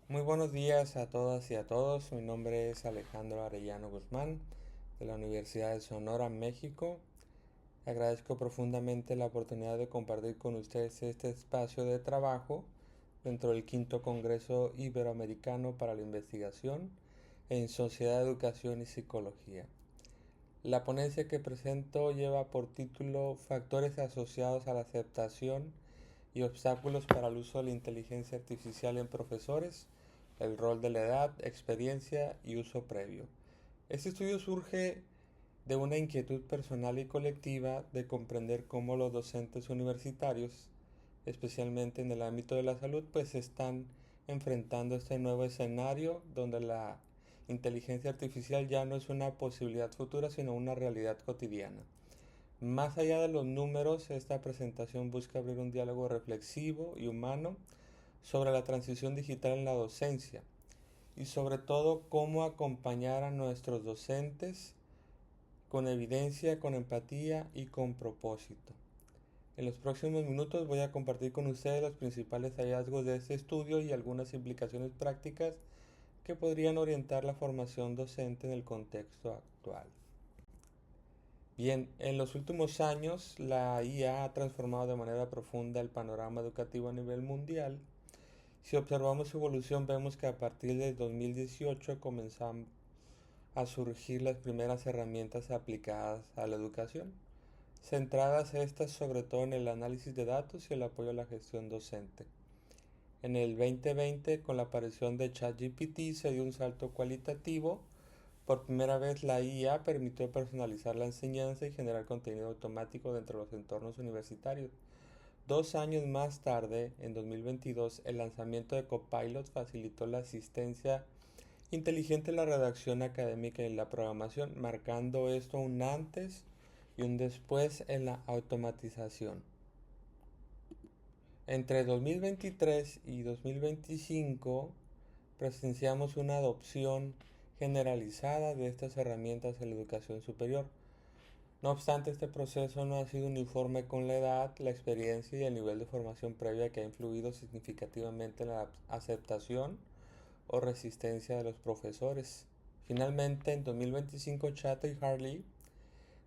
Muy buenos días a todas y a todos. Mi nombre es Alejandro Arellano Guzmán de la Universidad de Sonora, México. Agradezco profundamente la oportunidad de compartir con ustedes este espacio de trabajo dentro del quinto Congreso Iberoamericano para la Investigación en Sociedad, Educación y Psicología. La ponencia que presento lleva por título Factores asociados a la aceptación y obstáculos para el uso de la inteligencia artificial en profesores, el rol de la edad, experiencia y uso previo. Este estudio surge de una inquietud personal y colectiva de comprender cómo los docentes universitarios, especialmente en el ámbito de la salud, pues están enfrentando este nuevo escenario donde la inteligencia artificial ya no es una posibilidad futura, sino una realidad cotidiana. Más allá de los números, esta presentación busca abrir un diálogo reflexivo y humano sobre la transición digital en la docencia y sobre todo cómo acompañar a nuestros docentes con evidencia, con empatía y con propósito. En los próximos minutos voy a compartir con ustedes los principales hallazgos de este estudio y algunas implicaciones prácticas que podrían orientar la formación docente en el contexto actual. Bien, en los últimos años la IA ha transformado de manera profunda el panorama educativo a nivel mundial. Si observamos su evolución, vemos que a partir del 2018 comenzaron a surgir las primeras herramientas aplicadas a la educación, centradas estas sobre todo en el análisis de datos y el apoyo a la gestión docente. En el 2020, con la aparición de ChatGPT, se dio un salto cualitativo. Por primera vez, la IA permitió personalizar la enseñanza y generar contenido automático dentro de los entornos universitarios. 2 años más tarde, en 2022, el lanzamiento de Copilot facilitó la asistencia inteligente en la redacción académica y en la programación, marcando esto un antes y un después en la automatización. Entre 2023 y 2025 presenciamos una adopción generalizada de estas herramientas en la educación superior. No obstante, este proceso no ha sido uniforme con la edad, la experiencia y el nivel de formación previa que ha influido significativamente en la aceptación o resistencia de los profesores. Finalmente, en 2025, Chata y Harley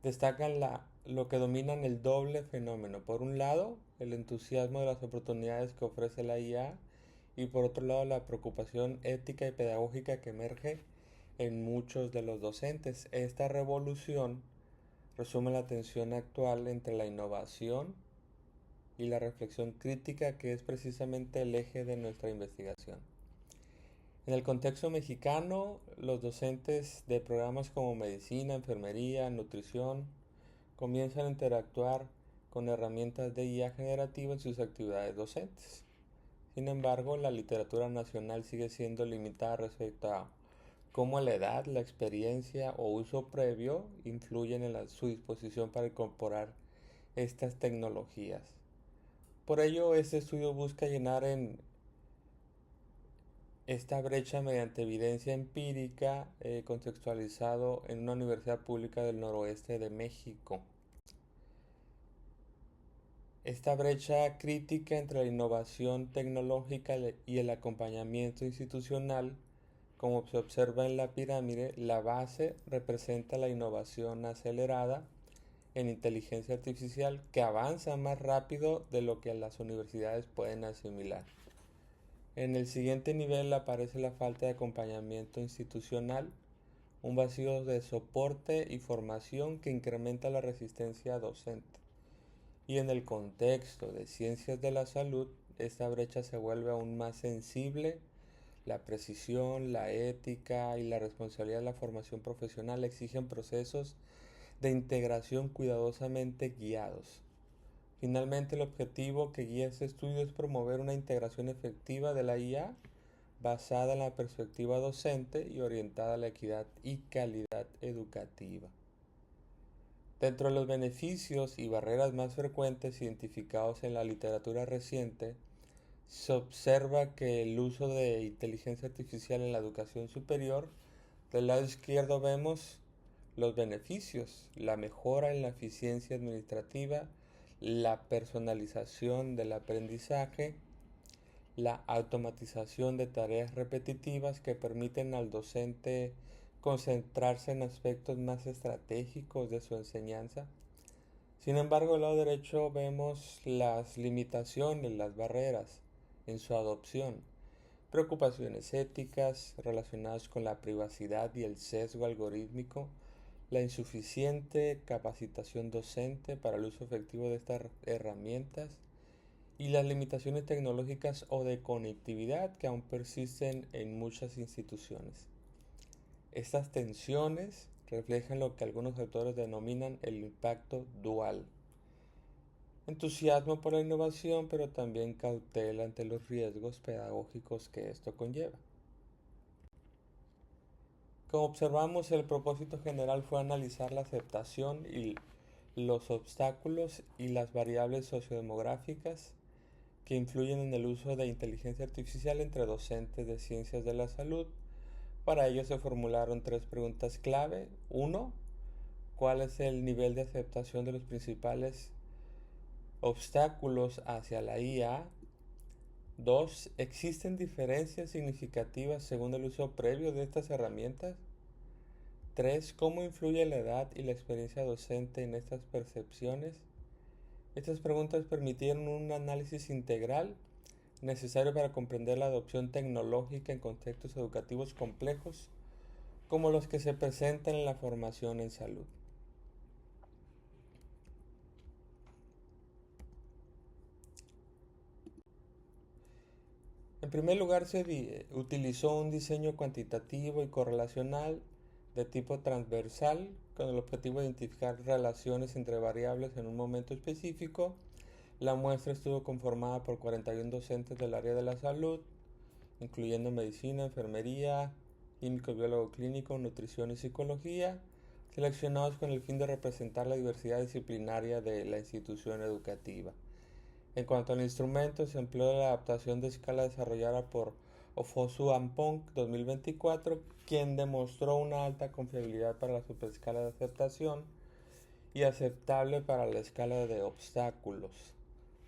destacan lo que dominan el doble fenómeno. Por un lado, el entusiasmo de las oportunidades que ofrece la IA y por otro lado, la preocupación ética y pedagógica que emerge en muchos de los docentes. Esta revolución resume la tensión actual entre la innovación y la reflexión crítica, que es precisamente el eje de nuestra investigación. En el contexto mexicano, los docentes de programas como medicina, enfermería, nutrición comienzan a interactuar con herramientas de IA generativa en sus actividades docentes. Sin embargo, la literatura nacional sigue siendo limitada respecto a cómo la edad, la experiencia o uso previo influyen en su disposición para incorporar estas tecnologías. Por ello, este estudio busca llenar en esta brecha mediante evidencia empírica, contextualizado en una universidad pública del noroeste de México. Esta brecha crítica entre la innovación tecnológica y el acompañamiento institucional, como se observa en la pirámide, la base representa la innovación acelerada en inteligencia artificial que avanza más rápido de lo que las universidades pueden asimilar. En el siguiente nivel aparece la falta de acompañamiento institucional, un vacío de soporte y formación que incrementa la resistencia docente. Y en el contexto de ciencias de la salud, esta brecha se vuelve aún más sensible. La precisión, la ética y la responsabilidad de la formación profesional exigen procesos de integración cuidadosamente guiados. Finalmente, el objetivo que guía este estudio es promover una integración efectiva de la IA basada en la perspectiva docente y orientada a la equidad y calidad educativa. Dentro de los beneficios y barreras más frecuentes identificados en la literatura reciente, se observa que el uso de inteligencia artificial en la educación superior. Del lado izquierdo vemos los beneficios, la mejora en la eficiencia administrativa, la personalización del aprendizaje, la automatización de tareas repetitivas que permiten al docente concentrarse en aspectos más estratégicos de su enseñanza. Sin embargo, del lado derecho vemos las limitaciones, las barreras en su adopción, preocupaciones éticas relacionadas con la privacidad y el sesgo algorítmico, la insuficiente capacitación docente para el uso efectivo de estas herramientas y las limitaciones tecnológicas o de conectividad que aún persisten en muchas instituciones. Estas tensiones reflejan lo que algunos autores denominan el impacto dual. Entusiasmo por la innovación, pero también cautela ante los riesgos pedagógicos que esto conlleva. Como observamos, el propósito general fue analizar la aceptación y los obstáculos y las variables sociodemográficas que influyen en el uso de inteligencia artificial entre docentes de ciencias de la salud. Para ello se formularon tres preguntas clave. 1. ¿Cuál es el nivel de aceptación de los principales obstáculos hacia la IA? 2. ¿Existen diferencias significativas según el uso previo de estas herramientas? 3. ¿Cómo influye la edad y la experiencia docente en estas percepciones? Estas preguntas permitieron un análisis integral necesario para comprender la adopción tecnológica en contextos educativos complejos como los que se presentan en la formación en salud. En primer lugar, se utilizó un diseño cuantitativo y correlacional de tipo transversal con el objetivo de identificar relaciones entre variables en un momento específico. La muestra estuvo conformada por 41 docentes del área de la salud, incluyendo medicina, enfermería, químico, biólogo clínico, nutrición y psicología, seleccionados con el fin de representar la diversidad disciplinaria de la institución educativa. En cuanto al instrumento, se empleó la adaptación de escala desarrollada por Ofosu Ampong 2024, quien demostró una alta confiabilidad para la superescala de aceptación y aceptable para la escala de obstáculos.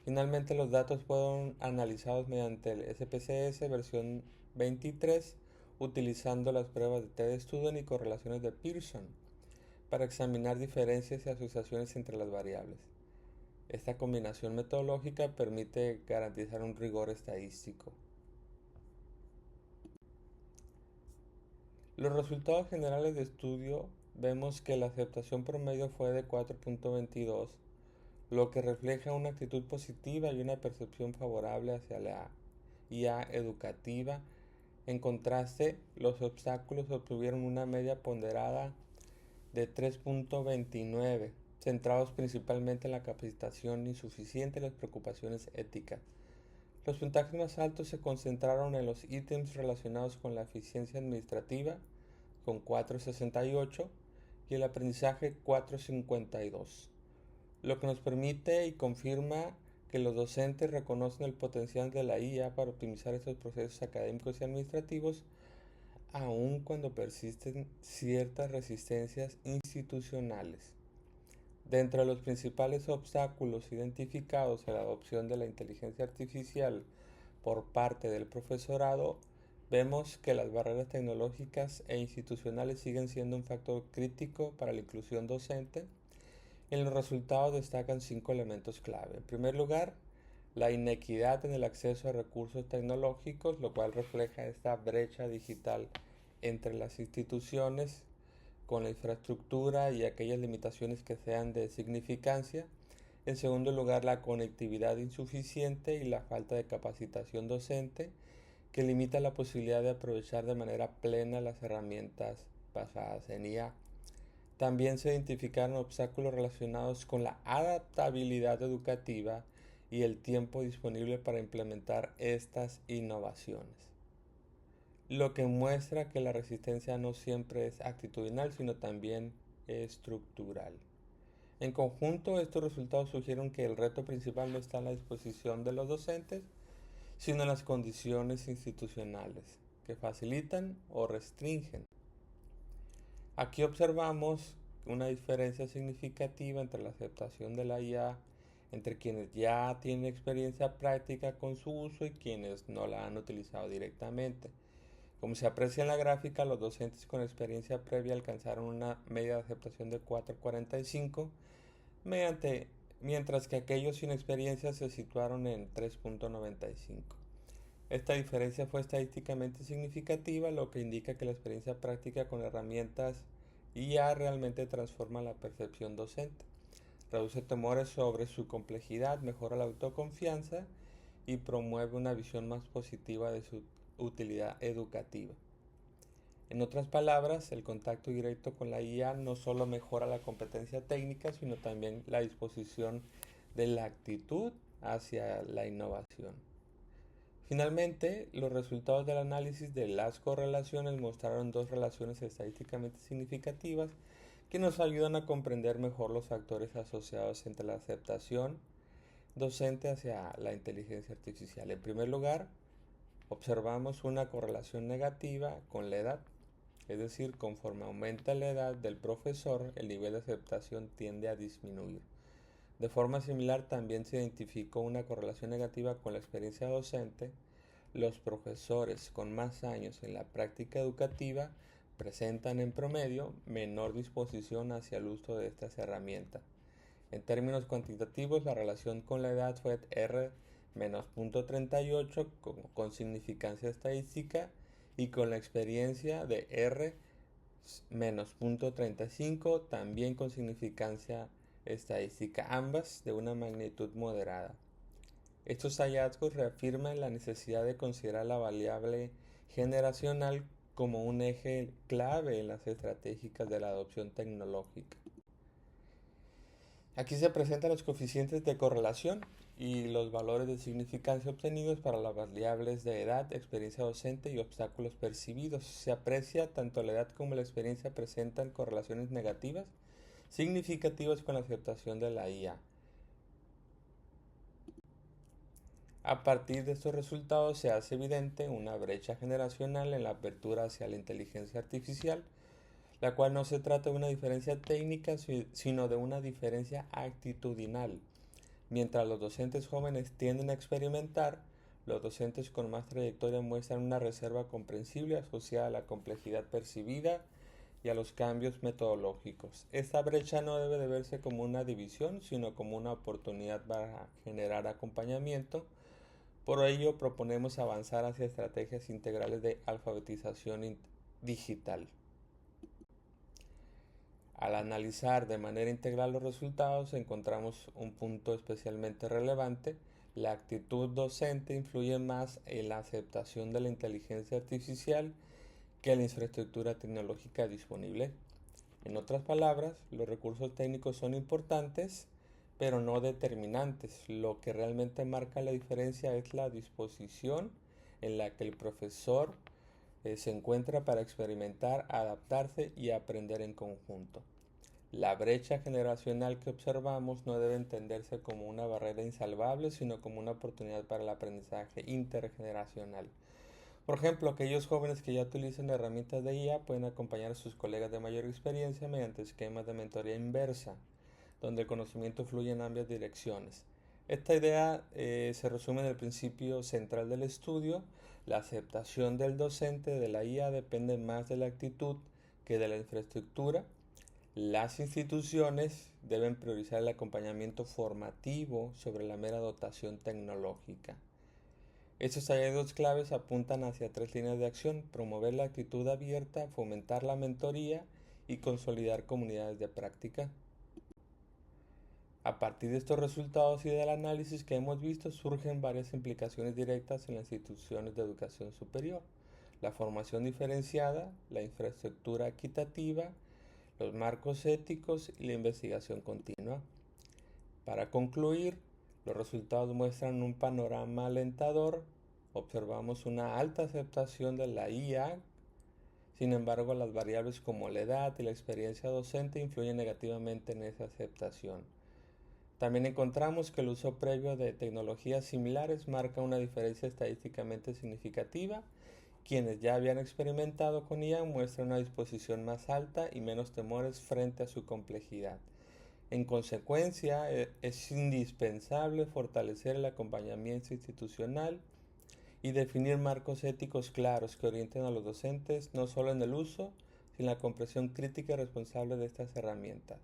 Finalmente, los datos fueron analizados mediante el SPSS versión 23, utilizando las pruebas de TED-Student y correlaciones de Pearson para examinar diferencias y asociaciones entre las variables. Esta combinación metodológica permite garantizar un rigor estadístico. Los resultados generales de estudio vemos que la aceptación promedio fue de 4.22, lo que refleja una actitud positiva y una percepción favorable hacia la IA educativa. En contraste, los obstáculos obtuvieron una media ponderada de 3.29, centrados principalmente en la capacitación insuficiente y las preocupaciones éticas. Los puntajes más altos se concentraron en los ítems relacionados con la eficiencia administrativa, con 4.68, y el aprendizaje 4.52, lo que nos permite y confirma que los docentes reconocen el potencial de la IA para optimizar estos procesos académicos y administrativos, aun cuando persisten ciertas resistencias institucionales. Dentro de los principales obstáculos identificados en la adopción de la inteligencia artificial por parte del profesorado, vemos que las barreras tecnológicas e institucionales siguen siendo un factor crítico para la inclusión docente. En los resultados destacan 5 elementos clave. En primer lugar, la inequidad en el acceso a recursos tecnológicos, lo cual refleja esta brecha digital entre las instituciones con la infraestructura y aquellas limitaciones que sean de significancia. En segundo lugar, la conectividad insuficiente y la falta de capacitación docente que limita la posibilidad de aprovechar de manera plena las herramientas basadas en IA. También se identificaron obstáculos relacionados con la adaptabilidad educativa y el tiempo disponible para implementar estas innovaciones, lo que muestra que la resistencia no siempre es actitudinal, sino también estructural. En conjunto, estos resultados sugieren que el reto principal no está en la disposición de los docentes, sino en las condiciones institucionales que facilitan o restringen. Aquí observamos una diferencia significativa entre la aceptación de la IA entre quienes ya tienen experiencia práctica con su uso y quienes no la han utilizado directamente. Como se aprecia en la gráfica, los docentes con experiencia previa alcanzaron una media de aceptación de 4.45, mientras que aquellos sin experiencia se situaron en 3.95. Esta diferencia fue estadísticamente significativa, lo que indica que la experiencia práctica con herramientas IA realmente transforma la percepción docente, reduce temores sobre su complejidad, mejora la autoconfianza y promueve una visión más positiva de su utilidad educativa. En otras palabras, el contacto directo con la IA no solo mejora la competencia técnica, sino también la disposición de la actitud hacia la innovación. Finalmente, los resultados del análisis de las correlaciones mostraron dos relaciones estadísticamente significativas que nos ayudan a comprender mejor los factores asociados entre la aceptación docente hacia la inteligencia artificial. En primer lugar, observamos una correlación negativa con la edad, es decir, conforme aumenta la edad del profesor, el nivel de aceptación tiende a disminuir. De forma similar, también se identificó una correlación negativa con la experiencia docente. Los profesores con más años en la práctica educativa presentan en promedio menor disposición hacia el uso de estas herramientas. En términos cuantitativos, la relación con la edad fue R menos 0.38 con significancia estadística y con la experiencia de R menos 0.35 también con significancia estadística, ambas de una magnitud moderada. Estos hallazgos reafirman la necesidad de considerar la variable generacional como un eje clave en las estratégicas de la adopción tecnológica. Aquí se presentan los coeficientes de correlación y los valores de significancia obtenidos para las variables de edad, experiencia docente y obstáculos percibidos. Se aprecia tanto la edad como la experiencia presentan correlaciones negativas significativas con la aceptación de la IA. A partir de estos resultados se hace evidente una brecha generacional en la apertura hacia la inteligencia artificial, la cual no se trata de una diferencia técnica, sino de una diferencia actitudinal. Mientras los docentes jóvenes tienden a experimentar, los docentes con más trayectoria muestran una reserva comprensible asociada a la complejidad percibida y a los cambios metodológicos. Esta brecha no debe de verse como una división, sino como una oportunidad para generar acompañamiento. Por ello, proponemos avanzar hacia estrategias integrales de alfabetización digital. Al analizar de manera integral los resultados, encontramos un punto especialmente relevante. La actitud docente influye más en la aceptación de la inteligencia artificial que la infraestructura tecnológica disponible. En otras palabras, los recursos técnicos son importantes, pero no determinantes. Lo que realmente marca la diferencia es la disposición en la que el profesor se encuentra para experimentar, adaptarse y aprender en conjunto. La brecha generacional que observamos no debe entenderse como una barrera insalvable, sino como una oportunidad para el aprendizaje intergeneracional. Por ejemplo, aquellos jóvenes que ya utilizan herramientas de IA pueden acompañar a sus colegas de mayor experiencia mediante esquemas de mentoría inversa, donde el conocimiento fluye en ambas direcciones. Esta idea se resume en el principio central del estudio. La aceptación del docente de la IA depende más de la actitud que de la infraestructura. Las instituciones deben priorizar el acompañamiento formativo sobre la mera dotación tecnológica. Estos hallazgos claves apuntan hacia tres líneas de acción: promover la actitud abierta, fomentar la mentoría y consolidar comunidades de práctica. A partir de estos resultados y del análisis que hemos visto, surgen varias implicaciones directas en las instituciones de educación superior: la formación diferenciada, la infraestructura equitativa, los marcos éticos y la investigación continua. Para concluir, los resultados muestran un panorama alentador. Observamos una alta aceptación de la IA. Sin embargo, las variables como la edad y la experiencia docente influyen negativamente en esa aceptación. También encontramos que el uso previo de tecnologías similares marca una diferencia estadísticamente significativa. Quienes ya habían experimentado con IA muestran una disposición más alta y menos temores frente a su complejidad. En consecuencia, es indispensable fortalecer el acompañamiento institucional y definir marcos éticos claros que orienten a los docentes no solo en el uso, sino en la comprensión crítica y responsable de estas herramientas.